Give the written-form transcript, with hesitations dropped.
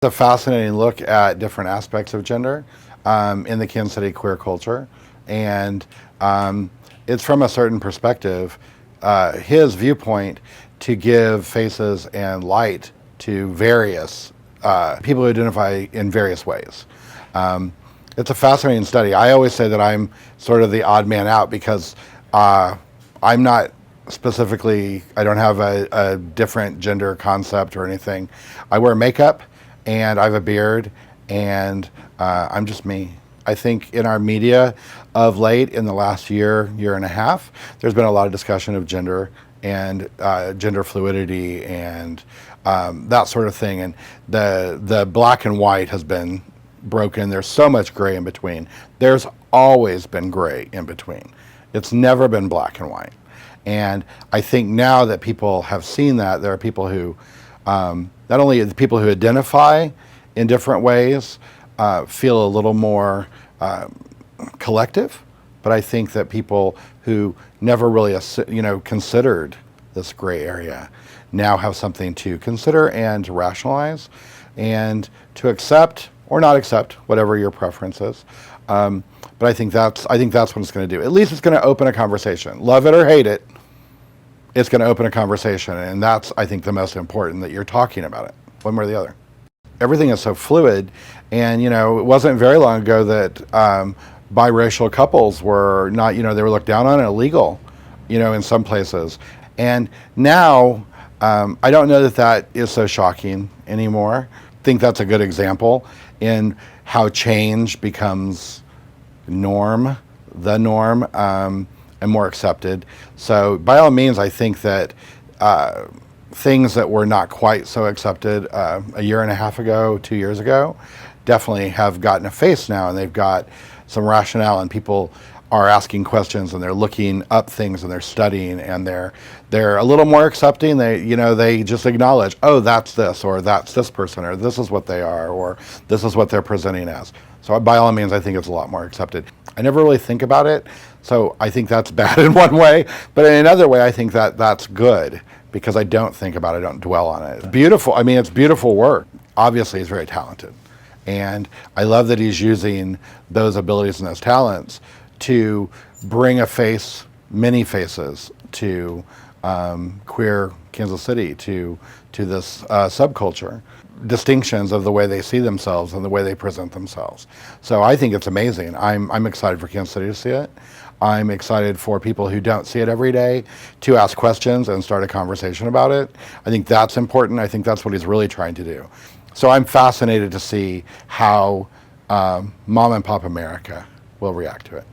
a fascinating look at different aspects of gender in the Kansas City queer culture, and it's from a certain perspective, his viewpoint, to give faces and light to various people who identify in various ways. It's a fascinating study. I always say that I'm sort of the odd man out because I'm not specifically, I don't have a different gender concept or anything. I wear makeup and I have a beard and I'm just me. I think in our media of late, in the last year and a half, there's been a lot of discussion of gender and gender fluidity and that sort of thing. And the black and white has been broken. There's so much gray in between. There's always been gray in between. It's never been black and white. And I think now that people have seen that, there are people who, not only the people who identify in different ways, feel a little more collective, but I think that people who never really considered this gray area now have something to consider and to rationalize and to accept or not accept, whatever your preference is. But I think that's what it's going to do. At least it's going to open a conversation. Love it or hate it, it's going to open a conversation, and that's, I think, the most important, that you're talking about it, one way or the other. Everything is so fluid, and it wasn't very long ago that biracial couples were not, they were looked down on and illegal, in some places. And now, I don't know that is so shocking anymore. I think that's a good example in how change becomes the norm, and more accepted. So by all means, I think that things that were not quite so accepted a year and a half ago, 2 years ago, definitely have gotten a face now, and they've got some rationale, and people are asking questions, and they're looking up things, and they're studying, and they're a little more accepting. They just acknowledge, oh, that's this, or that's this person, or this is what they are, or this is what they're presenting as. So by all means, I think it's a lot more accepted. I never really think about it, so I think that's bad in one way, but in another way, I think that that's good, because I don't think about it, I don't dwell on it. It's beautiful. I mean, it's beautiful work. Obviously, he's very talented, and I love that he's using those abilities and those talents to bring a face, many faces, to queer Kansas City, to this subculture, distinctions of the way they see themselves and the way they present themselves. So I think it's amazing. I'm excited for Kansas City to see it. I'm excited for people who don't see it every day to ask questions and start a conversation about it. I think that's important. I think that's what he's really trying to do. So I'm fascinated to see how Mom and Pop America will react to it.